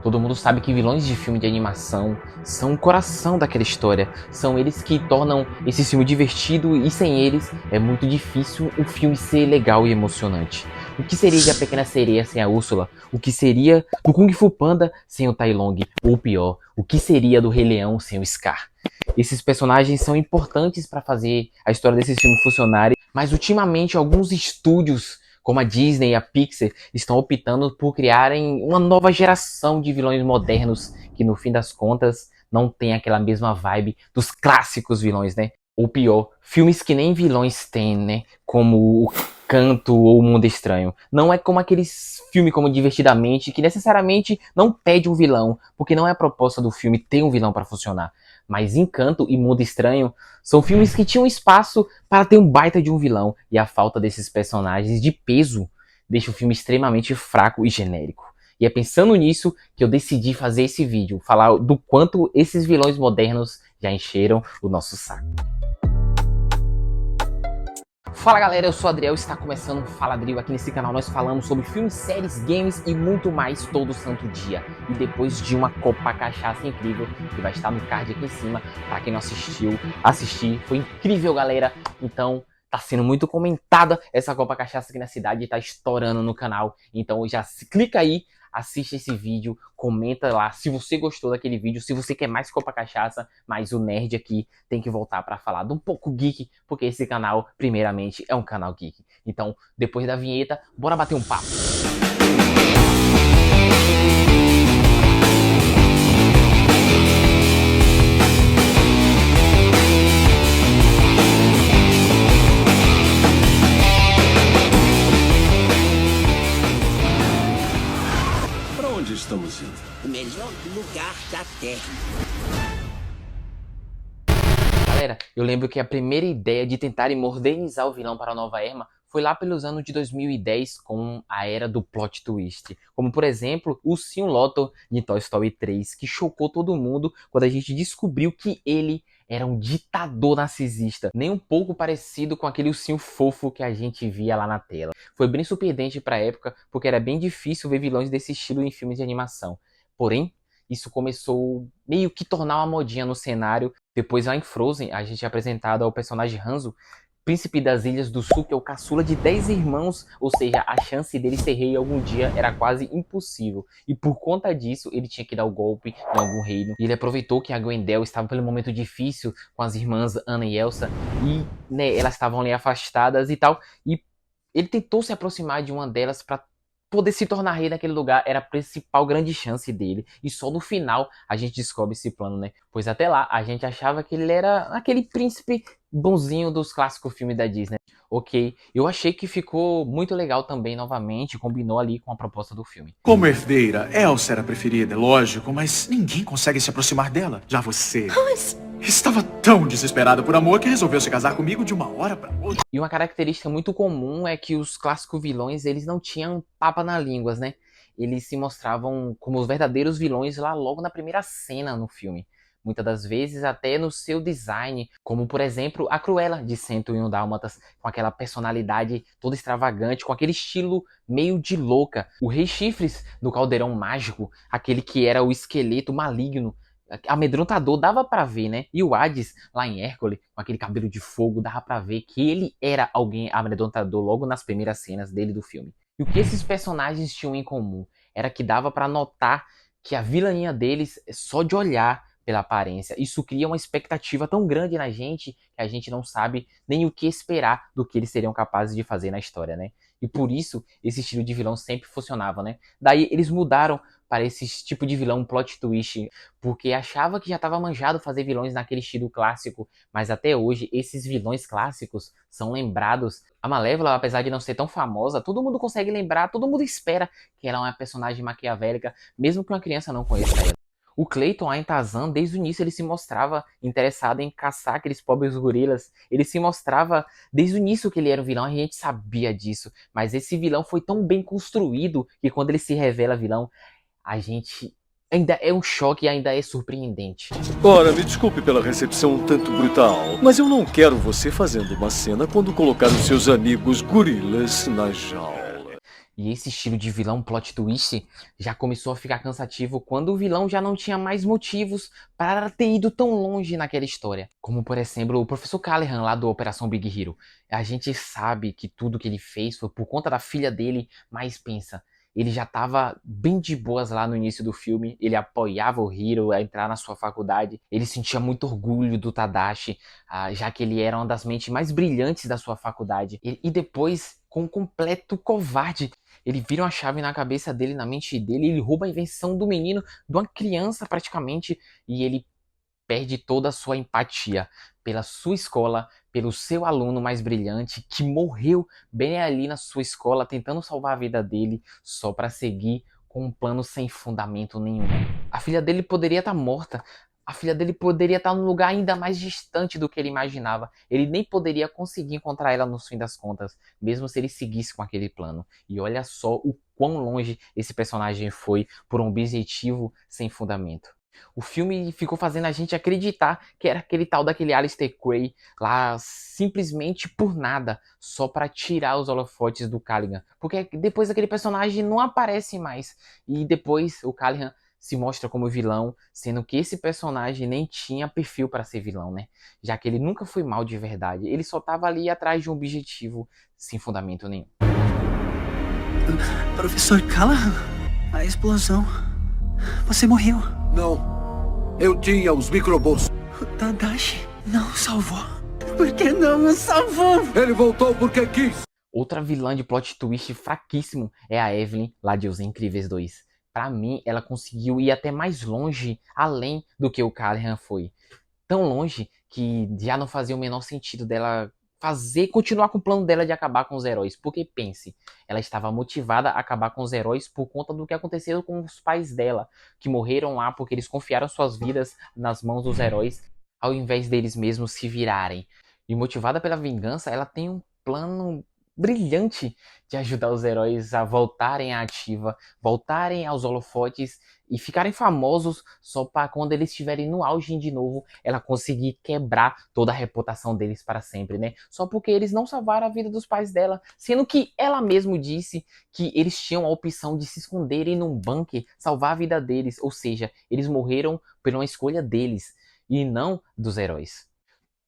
Todo mundo sabe que vilões de filme de animação são o coração daquela história. São eles que tornam esse filme divertido e sem eles é muito difícil o filme ser legal e emocionante. O que seria de A Pequena Sereia sem a Úrsula? O que seria do Kung Fu Panda sem o Tai Lung? Ou pior, o que seria do Rei Leão sem o Scar? Esses personagens são importantes para fazer a história desse filme funcionar, mas ultimamente alguns estúdios como a Disney e a Pixar estão optando por criarem uma nova geração de vilões modernos que no fim das contas não tem aquela mesma vibe dos clássicos vilões, né? Ou pior, filmes que nem vilões têm, né? Como o Canto ou o Mundo Estranho. Não é como aqueles filmes como Divertidamente, que necessariamente não pede um vilão, porque não é a proposta do filme ter um vilão para funcionar. Mas Encanto e Mundo Estranho são filmes que tinham espaço para ter um baita de um vilão, e a falta desses personagens de peso deixa o filme extremamente fraco e genérico. E é pensando nisso que eu decidi fazer esse vídeo, falar do quanto esses vilões modernos já encheram o nosso saco. Fala galera, eu sou o Adriel e está começando o Fala Drill. Aqui nesse canal nós falamos sobre filmes, séries, games e muito mais todo santo dia. E depois de uma copa cachaça incrível, que vai estar no card aqui em cima, para quem não assistiu, assistir. Foi incrível galera, então tá sendo muito comentada essa copa cachaça aqui na cidade e tá estourando no canal. Então já clica aí, assiste esse vídeo, comenta lá se você gostou daquele vídeo, se você quer mais copa cachaça, mas o nerd aqui tem que voltar para falar de um pouco geek, porque esse canal, primeiramente, é um canal geek. Então, depois da vinheta, bora bater um papo. Estamos indo. O melhor lugar da Terra. Galera, eu lembro que a primeira ideia de tentarem modernizar o vilão para a nova Erma foi lá pelos anos de 2010 com a era do plot twist. Como, por exemplo, o Ursinho Lotto de Toy Story 3, que chocou todo mundo quando a gente descobriu que ele era um ditador narcisista, nem um pouco parecido com aquele ursinho fofo que a gente via lá na tela. Foi bem surpreendente para a época, porque era bem difícil ver vilões desse estilo em filmes de animação. Porém, isso começou meio que tornar uma modinha no cenário. Depois lá em Frozen, a gente é apresentado ao personagem Hanzo, príncipe das Ilhas do Sul, que é o caçula de 10 irmãos, ou seja, a chance dele ser rei algum dia era quase impossível. E por conta disso, ele tinha que dar o golpe em algum reino. E ele aproveitou que a Gwendel estava pelo momento difícil com as irmãs Anna e Elsa, e né, elas estavam ali afastadas e tal, e ele tentou se aproximar de uma delas para poder se tornar rei naquele lugar. Era a principal grande chance dele. E só no final a gente descobre esse plano, né? Pois até lá a gente achava que ele era aquele príncipe bonzinho dos clássicos filmes da Disney. Ok, eu achei que ficou muito legal também novamente, combinou ali com a proposta do filme. Como herdeira, Elsa era a preferida, é lógico, mas ninguém consegue se aproximar dela. Já você... estava tão desesperada por amor que resolveu se casar comigo de uma hora para outra. E uma característica muito comum é que os clássicos vilões, eles não tinham papa na língua, né? Eles se mostravam como os verdadeiros vilões lá logo na primeira cena no filme. Muitas das vezes até no seu design, como por exemplo a Cruella de 101 Dálmatas, com aquela personalidade toda extravagante, com aquele estilo meio de louca. O Rei Chifres do Caldeirão Mágico, aquele que era o esqueleto maligno, amedrontador, dava pra ver, né? E o Hades, lá em Hércules, com aquele cabelo de fogo, dava pra ver que ele era alguém amedrontador logo nas primeiras cenas dele do filme. E o que esses personagens tinham em comum era que dava pra notar que a vilania deles, só de olhar pela aparência, isso cria uma expectativa tão grande na gente que a gente não sabe nem o que esperar do que eles seriam capazes de fazer na história, né? E por isso esse estilo de vilão sempre funcionava, né? Daí eles mudaram para esse tipo de vilão plot twist, porque achava que já estava manjado fazer vilões naquele estilo clássico, mas até hoje esses vilões clássicos são lembrados. A Malévola, apesar de não ser tão famosa, todo mundo consegue lembrar, todo mundo espera que ela é uma personagem maquiavélica, mesmo que uma criança não conheça ela. O Clayton, lá em Tarzan, desde o início ele se mostrava interessado em caçar aqueles pobres gorilas. Ele se mostrava desde o início que ele era um vilão, a gente sabia disso. Mas esse vilão foi tão bem construído que quando ele se revela vilão, a gente ainda é um choque e ainda é surpreendente. Ora, me desculpe pela recepção um tanto brutal, mas eu não quero você fazendo uma cena quando colocar os seus amigos gorilas na jaula. E esse estilo de vilão plot twist já começou a ficar cansativo quando o vilão já não tinha mais motivos para ter ido tão longe naquela história. Como, por exemplo, o Professor Callahan lá do Operação Big Hero. A gente sabe que tudo que ele fez foi por conta da filha dele, mas pensa, ele já estava bem de boas lá no início do filme, ele apoiava o Hiro a entrar na sua faculdade, ele sentia muito orgulho do Tadashi, já que ele era uma das mentes mais brilhantes da sua faculdade. E depois, com um completo covarde, ele vira uma chave na cabeça dele, na mente dele, ele rouba a invenção do menino, de uma criança praticamente, e ele perde toda a sua empatia pela sua escola, pelo seu aluno mais brilhante, que morreu bem ali na sua escola, tentando salvar a vida dele, só para seguir com um plano sem fundamento nenhum. A filha dele poderia estar morta, a filha dele poderia estar num lugar ainda mais distante do que ele imaginava. Ele nem poderia conseguir encontrar ela no fim das contas, mesmo se ele seguisse com aquele plano. E olha só o quão longe esse personagem foi por um objetivo sem fundamento. O filme ficou fazendo a gente acreditar que era aquele tal daquele Alistair Gray lá simplesmente por nada, só para tirar os holofotes do Callahan. Porque depois aquele personagem não aparece mais. E depois o Callahan se mostra como vilão, sendo que esse personagem nem tinha perfil para ser vilão, né? Já que ele nunca foi mal de verdade, ele só tava ali atrás de um objetivo sem fundamento nenhum. Professor Callahan, a explosão. Você morreu. Não. Eu tinha os microbolsos. O Tadashi não salvou. Por que não me salvou? Ele voltou porque quis. Outra vilã de plot twist fraquíssimo é a Evelyn, lá de Os Incríveis 2. Pra mim, ela conseguiu ir até mais longe, além do que o Callahan foi. Tão longe que já não fazia o menor sentido dela continuar com o plano dela de acabar com os heróis. Porque pense, ela estava motivada a acabar com os heróis por conta do que aconteceu com os pais dela, que morreram lá porque eles confiaram suas vidas nas mãos dos heróis, ao invés deles mesmos se virarem. E motivada pela vingança, ela tem um plano brilhante de ajudar os heróis a voltarem à ativa, voltarem aos holofotes e ficarem famosos só para quando eles estiverem no auge de novo, ela conseguir quebrar toda a reputação deles para sempre, né? Só porque eles não salvaram a vida dos pais dela, sendo que ela mesma disse que eles tinham a opção de se esconderem num bunker, salvar a vida deles, ou seja, eles morreram por uma escolha deles e não dos heróis.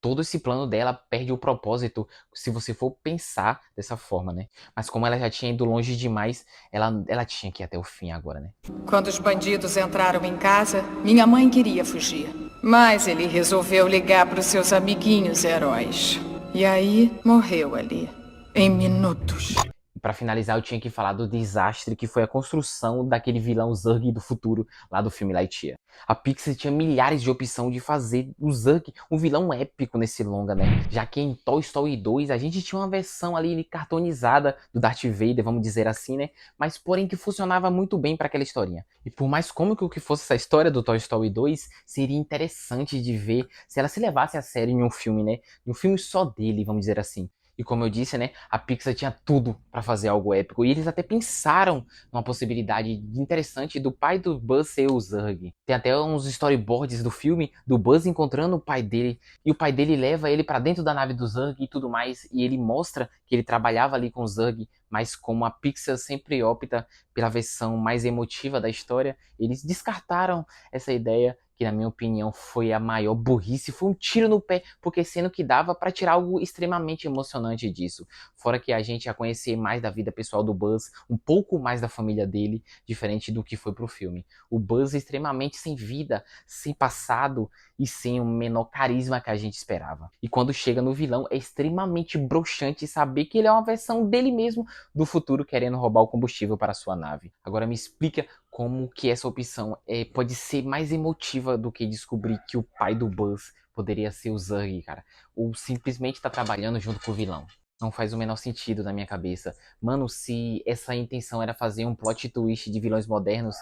Todo esse plano dela perde o propósito se você for pensar dessa forma, né? Mas como ela já tinha ido longe demais, ela tinha que ir até o fim agora, né? Quando os bandidos entraram em casa, minha mãe queria fugir. Mas ele resolveu ligar para os seus amiguinhos heróis. E aí, morreu ali. Em minutos. Pra finalizar, eu tinha que falar do desastre que foi a construção daquele vilão Zurg do futuro, lá do filme Lightyear. A Pixar tinha milhares de opções de fazer o Zurg um vilão épico nesse longa, né? Já que em Toy Story 2 a gente tinha uma versão ali cartoonizada do Darth Vader, vamos dizer assim, né? Mas porém que funcionava muito bem para aquela historinha. E por mais cômico que fosse essa história do Toy Story 2, seria interessante de ver se ela se levasse a sério em um filme, né? Em um filme só dele, vamos dizer assim. E como eu disse, né, a Pixar tinha tudo para fazer algo épico. E eles até pensaram numa possibilidade interessante do pai do Buzz ser o Zurg. Tem até uns storyboards do filme do Buzz encontrando o pai dele. E o pai dele leva ele para dentro da nave do Zurg e tudo mais. E ele mostra que ele trabalhava ali com o Zurg. Mas como a Pixar sempre opta pela versão mais emotiva da história, eles descartaram essa ideia, que na minha opinião foi a maior burrice, foi um tiro no pé, porque sendo que dava para tirar algo extremamente emocionante disso. Fora que a gente ia conhecer mais da vida pessoal do Buzz, um pouco mais da família dele, diferente do que foi pro filme. O Buzz é extremamente sem vida, sem passado e sem o menor carisma que a gente esperava. E quando chega no vilão, é extremamente broxante saber que ele é uma versão dele mesmo do futuro querendo roubar o combustível para sua nave. Agora me explica como que essa opção pode ser mais emotiva do que descobrir que o pai do Buzz poderia ser o Zurg, cara. Ou simplesmente tá trabalhando junto com o vilão. Não faz o menor sentido na minha cabeça. Mano, se essa intenção era fazer um plot twist de vilões modernos,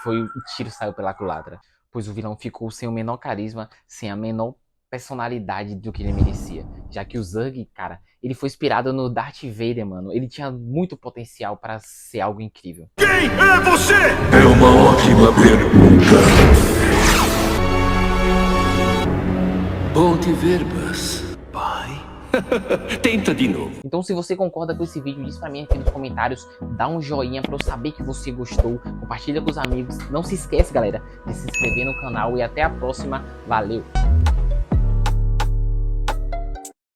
o tiro saiu pela culatra. Pois o vilão ficou sem o menor carisma, sem a menor personalidade do que ele merecia. Já que o Zurg, cara, ele foi inspirado no Darth Vader, mano. Ele tinha muito potencial para ser algo incrível. Quem é você? É uma ótima pergunta. Bom te ver, Buzz. Pai? Tenta de novo. Então se você concorda com esse vídeo, diz pra mim aqui nos comentários, dá um joinha pra eu saber que você gostou, compartilha com os amigos, não se esquece galera de se inscrever no canal e até a próxima, valeu!